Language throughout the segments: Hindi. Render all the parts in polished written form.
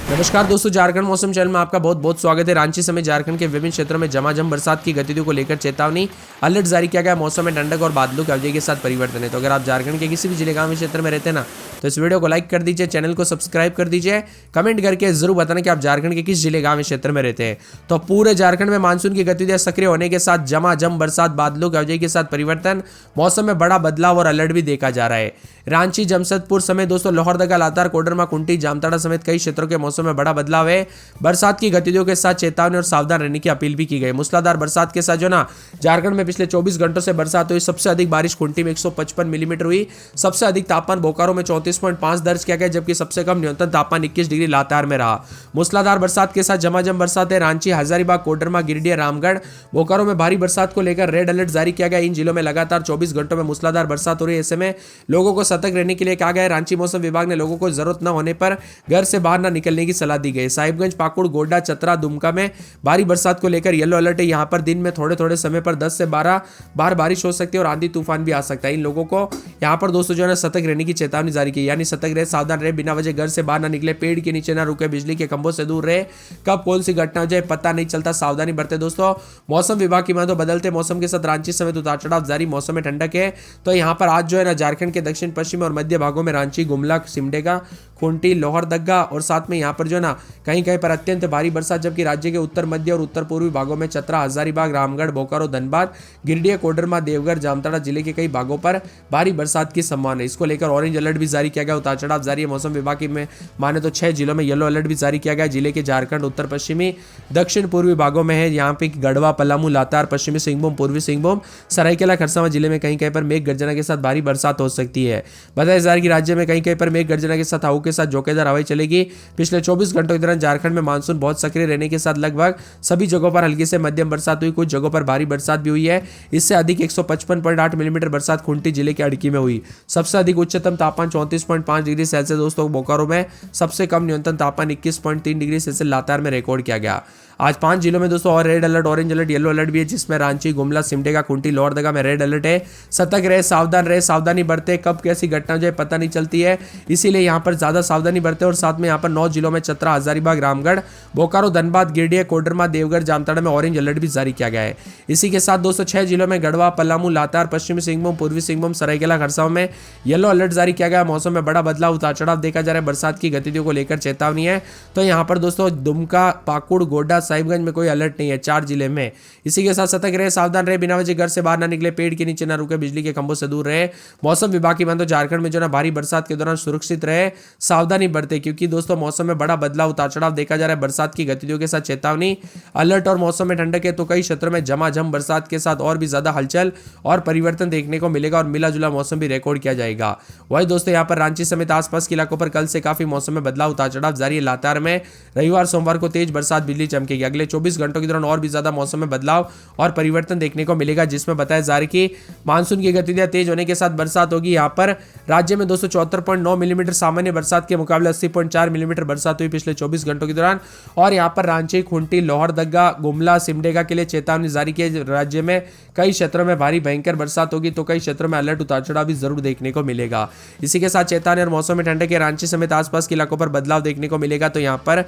नमस्कार दोस्तों, झारखंड मौसम चैनल में आपका बहुत बहुत स्वागत है। रांची समेत झारखंड के विभिन्न क्षेत्रों में झमाझम बरसात की गतिविधियों को लेकर चेतावनी अलर्ट जारी किया गया। मौसम में ठंडक और बादलों की अवधि के साथ परिवर्तन है। तो अगर आप झारखंड के किसी भी जिले गांव क्षेत्र में रहते हैं ना, तो इस वीडियो को लाइक कर दीजिए, चैनल को सब्सक्राइब कर दीजिए, कमेंट करके जरूर बताना कि आप झारखंड के किस जिले गांव क्षेत्र में रहते हैं। तो पूरे झारखंड में मानसून की गतिविधियां सक्रिय होने के साथ झमाझम बरसात, बादलों की अवधि के साथ परिवर्तन, मौसम में बड़ा बदलाव और अलर्ट भी देखा जा रहा है। रांची, जमशेदपुर समेत दोस्तों लोहरदगा, लातार, कोडरमा, कुंटी, जामताड़ा समेत कई क्षेत्रों के मौसम में बड़ा बदलाव है। बरसात की गतिविधियों के साथ चेतावनी और सावधान रहने की अपील भी की गई। मूसलाधार बरसात के साथ जो ना झारखंड में पिछले 24 घंटों से बरसात हुई। सबसे अधिक बारिश कुंटी में 155 मिलीमीटर हुई। सबसे अधिक तापमान बोकारो में 34.5 दर्ज किया गया, जबकि सबसे कम न्यूनतम तापमान 21 डिग्री लातार में रहा। मूसलाधार बरसात के साथ झमाझम बरसात है। रांची, हजारीबाग, कोडरमा, गिरिडीह, रामगढ़, बोकारो में भारी बरसात को लेकर रेड अलर्ट जारी किया गया। इन जिलों में लगातार 24 घंटों में मूसलाधार बरसात हो रही है। ऐसे में लोगों को सतर्क रहने के लिए कहा गया है। रांची मौसम विभाग ने लोगों को जरूरत न होने पर घर से बाहर न निकलने की सलाह दी गई। साहिबगंज, पाकुड़, गोड्डा, चतरा, दुमका में भारी बरसात को लेकर येलो अलर्ट है। यहां पर दिन में थोड़े थोड़े समय पर 10 से 12 बार बारिश हो सकती है और आंधी तूफान भी आ सकता है। इन लोगों को यहां पर दोस्तों जो है सतर्क रहने की चेतावनी जारी की, यानी सतर्क रहे, सावधान रहे, बिना वजह घर से बाहर ना निकले, पेड़ के नीचे ना रुके, बिजली के खंभों से दूर रहे। कब कौन सी घटना हो जाए पता नहीं चलता, सावधानी बरते दोस्तों। मौसम विभाग की माने तो बदलते मौसम के साथ रांची समेत उतार चढ़ाव जारी। मौसम में ठंडक है। तो यहाँ पर आज जो है ना झारखंड के दक्षिण पश्चिम और मध्य भागों में रांची, गुमला, सिमडेगा, खूंटी, लोहरदगा और साथ में यहाँ पर जो है ना कहीं कहीं पर अत्यंत भारी बरसात, जबकि राज्य के उत्तर मध्य और उत्तर पूर्वी भागों में चतरा, हजारीबाग, रामगढ़, बोकारो, धनबाद, गिरिडीह, कोडरमा, देवघर, जामताड़ा जिले के कई भागों पर भारी बरसात की संभावना है। इसको लेकर ऑरेंज अलर्ट भी जारी किया गया। उतार चढ़ाव जारी है। मौसम विभाग की में माने तो 6 जिलों में येलो अलर्ट भी जारी किया गया। जिले के झारखंड उत्तर पश्चिमी दक्षिण पूर्वी भागों में है। यहाँ पे गढ़वा, पलामू, लातार, पश्चिमी सिंहभूम, पूर्वी सिंहभूम, सरायकेला, खरसावां जिले में कहीं कहीं पर मेघ गर्जना के साथ भारी बरसात हो सकती है। बताया जा रहा है कि राज्य में कहीं कहीं पर मेघ गर्जना के साथ हवा के साथ झोंकेदार हवाएं चलेगी। पिछले 24 घंटों के दौरान झारखंड में मानसून बहुत सक्रिय रहने के साथ लगभग सभी जगहों पर हल्की से मध्यम बरसात हुई। कुछ जगहों पर भारी बरसात भी हुई है। इससे अधिक 155.8 मिलीमीटर बरसात खूंटी जिले के अड़की में हुई। सबसे अधिक उच्चतम तापमान 34.5 डिग्री सेल्सियस दोस्तों बोकारो में, सबसे कम न्यूनतम तापमान 21.3 डिग्री सेल्सियस लातार में रिकॉर्ड किया गया। आज 5 जिलों में दोस्तों और red alert, orange alert, yellow alert भी है, जिसमें रांची, गुमला, सिमडेगा, खूंटी, लोहरदगा में रेड अलर्ट है। सतर्क रहे, सावधान रहे, सावधानी बरते, कब कैसी घटना हो जाए पता नहीं चलती है, इसीलिए यहाँ पर ज्यादा सावधानी बरते। और साथ में यहाँ पर 9 जिलों में चतरा, हजारीबाग, रामगढ़, बोकारो, धनबाद, गिरिडीह, कोडरमा, देवघर, जामताड़ा में ऑरेंज अलर्ट भी जारी किया गया है। इसी के साथ दोस्तों 6 जिलों में गढ़वा, पलामू, लातार, पश्चिमी सिंहभूम, पूर्वी सिंहभूम, सरायकेला, खरसावां में येलो अलर्ट जारी किया गया। मौसम में बड़ा बदलाव, उतार चढ़ाव देखा जा रहा है। बरसात की गतिविधियों को लेकर चेतावनी है। तो यहाँ पर दोस्तों दुमका, पाकुड़, गोड्डा, साहिबगंज में कोई अलर्ट नहीं है, 4 जिले में। इसी के साथ सतर्क रहे, सावधान रहे, बिना वजह घर से बाहर ना निकले, पेड़ के नीचे ना रुके, बिजली के खंभों से दूर रहे। मौसम विभाग की माने तो झारखंड में जो ना भारी बरसात के दौरान सुरक्षित रहे, सावधानी बरते, क्योंकि दोस्तों मौसम में बड़ा बदलाव, उतार चढ़ाव देखा जा रहा है। बरसात की गतिविधियों के साथ चेतावनी अलर्ट और मौसम में ठंडक है। तो कई क्षेत्रों में झमाझम बरसात के साथ और भी ज्यादा हलचल और परिवर्तन देखने को मिलेगा और मिला जुला मौसम भी रिकॉर्ड किया जाएगा। वही दोस्तों यहाँ पर रांची समेत आसपास के इलाकों पर कल से काफी मौसम में बदलाव, उतार चढ़ाव जारी है। लातार में रविवार, सोमवार को तेज बरसात, बिजली चमकेगी। अगले 24 घंटों के दौरान और भी ज्यादा मौसम में बदलाव और परिवर्तन देखने को मिलेगा, जिसमें बताया जा रहा है कि मानसून की गतिविधियां तेज होने के साथ बरसात होगी। यहाँ पर राज्य में 274.9 मिलीमीटर सामान्य बरसात के मुकाबले 80.4 मिलीमीटर बरसात हुई पिछले 24 घंटों के दौरान। और यहाँ पर रांची, खूंटी, लोहरदगा, गुमला, सिमडेगा के लिए चेतावनी जारी की है। राज्य में कई क्षेत्रों में भारी भयंकर बरसात होगी, तो कई क्षेत्रों में अलर्ट, उतार चढ़ाव भी जरूर देखने को मिलेगा। इसी के साथ चेतावनी और मौसम में ठंडक के रांची समेत आसपास के इलाकों पर बदलाव देखने को मिलेगा। तो यहाँ पर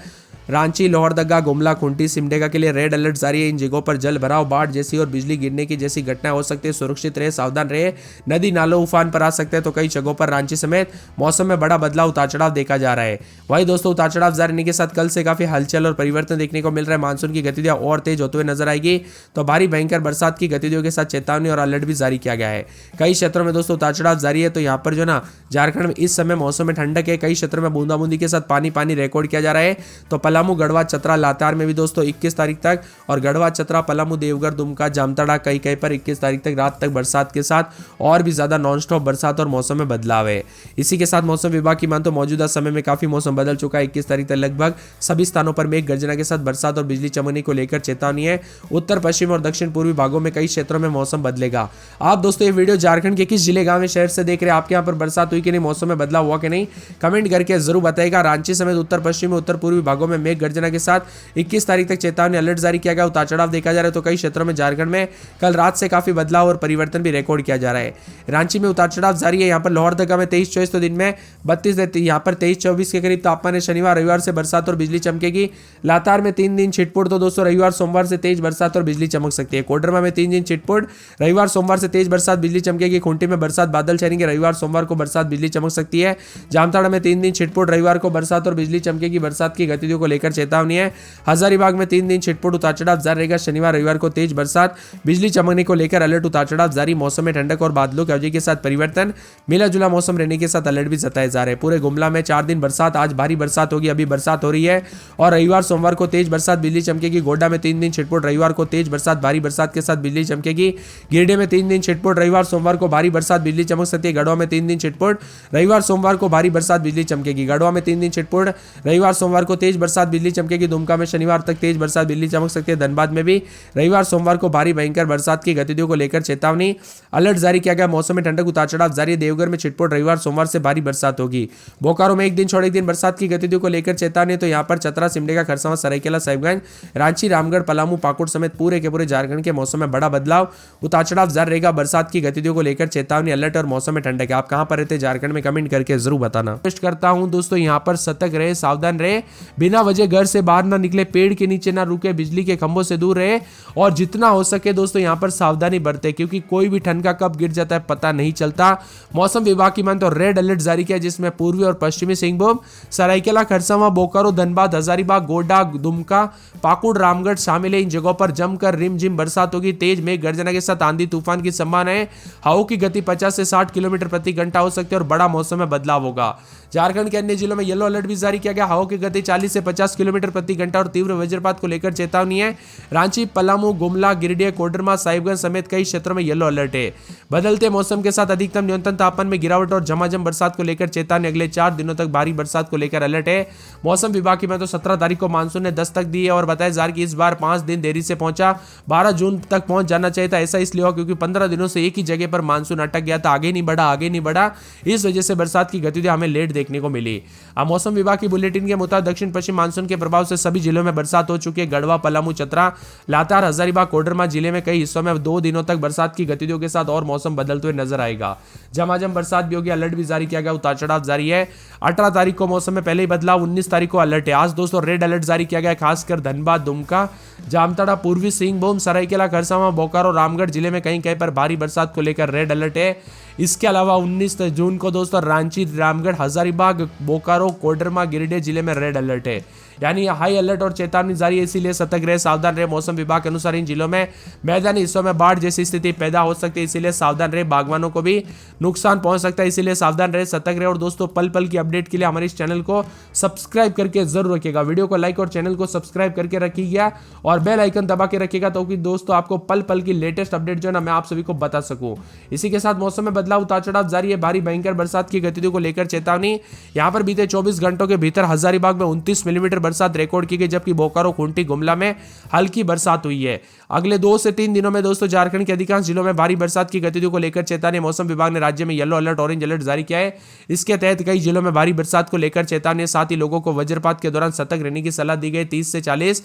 रांची, लोहरदगा, गुमला, खूंटी, सिमडेगा के लिए रेड अलर्ट जारी है। इन जगहों पर जल भराव, बाढ़ जैसी और बिजली गिरने की जैसी घटनाएं हो सकती है। सुरक्षित रहे, सावधान रहे, नदी नालों उफान पर आ सकते हैं। तो कई जगहों पर रांची समेत मौसम में बड़ा बदलाव, उतार चढ़ाव देखा जा रहा है। वही दोस्तों उतार चढ़ाव जारी रहने के साथ कल से काफी हलचल और परिवर्तन देखने को मिल रहा है। मानसून की गतिविधियां और तेज होते हुए नजर आएगी। तो भारी भयंकर बरसात की गतिविधियों के साथ चेतावनी और अलर्ट भी जारी किया गया है। कई क्षेत्रों में दोस्तों उतार चढ़ाव जारी है। तो यहाँ पर जो ना झारखंड में इस समय मौसम में ठंडक है। कई क्षेत्रों में बूंदाबूंदी के साथ पानी पानी रिकॉर्ड किया जा रहा है। तो पलामू, गढ़वा, चतरा, लातार में भी दोस्तों 21 तारीख तक, और गढ़वा, चतरा, पलामू, देवघर, दुमका, जामताड़ा कई कई पर 21 तारीख तक रात तक बरसात के साथ और भी ज्यादा नॉनस्टॉप बरसात और मौसम में बदलाव है। इसी के साथ मौसम विभाग की मान तो मौजूदा समय में काफी मौसम बदल चुका है। 21 तारीख तक लगभग सभी स्थानों पर मेघ गर्जना के साथ बरसात और बिजली चमकने को लेकर चेतावनी है। उत्तर पश्चिम और दक्षिण पूर्वी भागों में कई क्षेत्रों में मौसम बदलेगा। आप दोस्तों ये वीडियो झारखंड के किस जिले, गांव में, शहर से देख रहे हैं? आपके यहाँ पर बरसात हुई कि नहीं, मौसम में बदलाव हुआ कि नहीं, कमेंट करके जरूर बताएगा। रांची समेत उत्तर पश्चिम और उत्तर पूर्वी भागों में मेघ गर्जना के साथ 21 तारीख तक चेतावनी अलर्ट जारी किया गया। उतार चढ़ाव देखा जा रहा है। तो कई क्षेत्रों में झारखंड में कल रात से काफी बदलाव और परिवर्तन भी रिकॉर्ड किया जा रहा है। रांची में उतार चढ़ाव जारी है। यहाँ पर लोहरदगा में 23-24 तो दिन में 32 यहाँ पर 23-24 के करीब तापमान है। शनिवार रविवार से बरसात और बिजली चमकेगी। लातार में 3 दिन छिटपुट तो दोस्तों रविवार सोमवार से तेज बरसात और बिजली चमक सकती है। कोडरमा में 3 दिन छिटपुट, रविवार सोमवार से तेज बरसात बिजली चमकेगी। खूंटी में बरसात बादल छाएंगे, रविवार सोमवार को बरसात बिजली चमक सकती है। जामताड़ा में 3 दिन छिटपुट, रविवार को बरसात और बिजली चमकेगी। बरसात की गतिविधियों को लेकर चेतावनी है। हजारीबाग में 3 दिन छिटपुट, उतार चढ़ाव जारी रहेगा। शनिवार रविवार को तेज बरसात बिजली चमकने को लेकर अलर्ट, उतार चढ़ाव जारी। मौसम में ठंडक और बादलों की अवधि के साथ परिवर्तन, मिला जुला मौसम रहने के साथ अलर्ट भी जताए जा रहे हैं। पूरे गुमला में 4 दिन बरसात, आज भारी बरसात होगी, अभी बरसात हो रही है। और रविवार सोमवार को तेज बरसात बिजली चमकेगी। गोड्डा में 3 दिन छिटपुट, रविवार को तेज बरसात भारी बरसात के साथ बिजली चमकेगी। गिरिडीह में 3 दिन छिटपुट, रविवार सोमवार को भारी बरसात बिजली चमक सकती है। गढ़वा में 3 दिन छिटपुट, रविवार सोमवार को भारी बरसात बिजली चमकेगी। गढ़वा में 3 दिन छिटपुट, रविवार सोमवार को तेज बरसात बिजली चमकेगी। दुमका में शनिवार तक तेज बरसात बिजली चमक सकती है। धनबाद में भी रविवार सोमवार को भारी भयंकर बरसात की गतिविधियों को लेकर चेतावनी, अलर्ट जारी किया गया। मौसम में ठंडक, उतार चढ़ाव जारी। देवघर में छिटपुट, रविवार सोमवार से भारी बरसात होगी। बोकारो में 1 दिन छोड़ 1 दिन बरसात की गतिविधियों को लेकर चेतावनी। तो यहाँ पर चतरा, सिमडेगा, खरसावां, सरायकेला, साहिबगंज, रांची, रामगढ़, पलामू, पाकुड़ समेत पूरे के पूरे झारखंड के मौसम में बड़ा बदलाव, उतार चढ़ाव जारी रहेगा। बरसात की गतिविधियों को लेकर चेतावनी, अलर्ट और मौसम में ठंडक है। आप कहां पर रहते झारखंड में कमेंट करके जरूर बताना। रिक्वेस्ट करता हूं दोस्तों, यहाँ पर सतर्क रहे, सावधान रहे, बिना वजह घर से बाहर ना निकले, पेड़ के नीचे ना रुके, बिजली के खंभों से दूर रहे और जितना हो सके दोस्तों यहाँ पर सावधानी बरते, क्योंकि कोई भी ठंड का कब गिर जाता है पता नहीं चलता। मौसम विभाग की मान तो रेड अलर्ट जारी किया, जिसमें पूर्वी और पश्चिमी सिंहभूम, सरायकेला, खरसावां, बोकारो, धनबाद, हजारीबाग, गोड्डा, दुमका, पाकुड़, रामगढ़ शामिल है। इन जगहों पर जमकर रिमझिम बरसात होगी। तेज मेघ गर्जना के साथ आंधी तूफान की संभावना है। हवाओं की गति 50 से 60 किलोमीटर प्रति घंटा हो सकती है और बड़ा मौसम में बदलाव होगा। झारखंड के अन्य जिलों में येलो अलर्ट भी जारी किया गया। हवाओं की गति 40 से 50 किलोमीटर प्रति घंटा और तीव्र वज्रपात को लेकर चेतावनी है। रांची, पलामू, गुमला, गिरिडीह, कोडरमा, साहिबगंज समेत कई क्षेत्रों में येलो अलर्ट है। बदलते मौसम के साथ अधिकतम न्यूनतम तापमान में गिरावट और झमाझम बरसात को लेकर चेतावनी। अगले 4 दिनों तक भारी बरसात को लेकर अलर्ट है। मौसम विभाग की मैं तो 17 तारीख को मानसून ने दस्तक दी है और बताया जा रहा है कि इस बार 5 दिन देरी से पहुंचा, 12 जून तक पहुंच जाना चाहिए था। ऐसा इसलिए हुआ क्योंकि 15 दिनों से एक ही जगह पर मानसून अटक गया था, आगे नहीं बढ़ा। इस वजह से बरसात की गतिविधि हमें लेट देखने को मिली। अब मौसम विभाग की बुलेटिन के मुताबिक दक्षिण पश्चिम मानसून के प्रभाव से सभी जिलों में बरसात हो चुकी है। गढ़वा, पलामू, चतरा, लातार, हजारीबाग, कोडरमा जिले में कई हिस्सों में 2 दिनों तक बरसात की गतिविधियों के साथ और मौसम बदलते हुए नजर आएगा। झमाझम बरसात भी होगी, अलर्ट भी जारी किया गया, उतार चढ़ाव जारी है। 18 तारीख को मौसम में पहले ही बदलाव, 19 तारीख को अलर्ट है। आज दोस्तों रेड अलर्ट जारी किया गया, खासकर धनबाद, दुमका, जामताड़ा, पूर्वी सिंहभूम, सरायकेला, खरसावां, बोकारो, रामगढ़ जिले में कहीं कहीं पर भारी बरसात को लेकर रेड अलर्ट है। इसके अलावा 19 जून को दोस्तों रांची, रामगढ़, हजारीबाग, बोकारो, कोडरमा, गिरिडीह जिले में रेड अलर्ट है, यानी हाई अलर्ट और चेतावनी जारी है। इसीलिए सतर्क रहे, सावधान रहे। मौसम विभाग के अनुसार इन जिलों में मैदानी हिस्सों में बाढ़ जैसी स्थिति पैदा हो सकती है, इसीलिए सावधान रहे। बागवानों को भी नुकसान पहुंच सकता है, इसीलिए सावधान रहे, सतर्क रहे। और दोस्तों पल पल की अपडेट के लिए हमारे इस चैनल को सब्सक्राइब करके जरूर रखिएगा। वीडियो को लाइक और चैनल को सब्सक्राइब करके रखिएगा और बेल आइकन दबा के रखिएगा, तो कि दोस्तों आपको पल पल की लेटेस्ट अपडेट जो है ना मैं आप सभी को बता सकूं। इसी के साथ मौसम में बदलाव, उतार चढ़ाव जारी है। भारी भयंकर बरसात की गतिविधियों को लेकर चेतावनी। यहां पर बीते 24 घंटों के भीतर हजारीबाग में 29 मिलीमीटर बरसात रिकॉर्ड की गई, जबकि बोकारो, खूंटी, गुमला में हल्की बरसात हुई है। अगले 2 से 3 दिनों में दोस्तों झारखंड के अधिकांश जिलों में भारी बरसात की गतिविधियों को लेकर चेतावनी। मौसम विभाग ने राज्य में येलो अलर्ट, ऑरेंज अलर्ट जारी किया है। इसके तहत कई जिलों में भारी बरसात को लेकर चेतावनी, साथ ही लोगों को वज्रपात के दौरान सतर्क रहने की सलाह दी गई। 30 से 40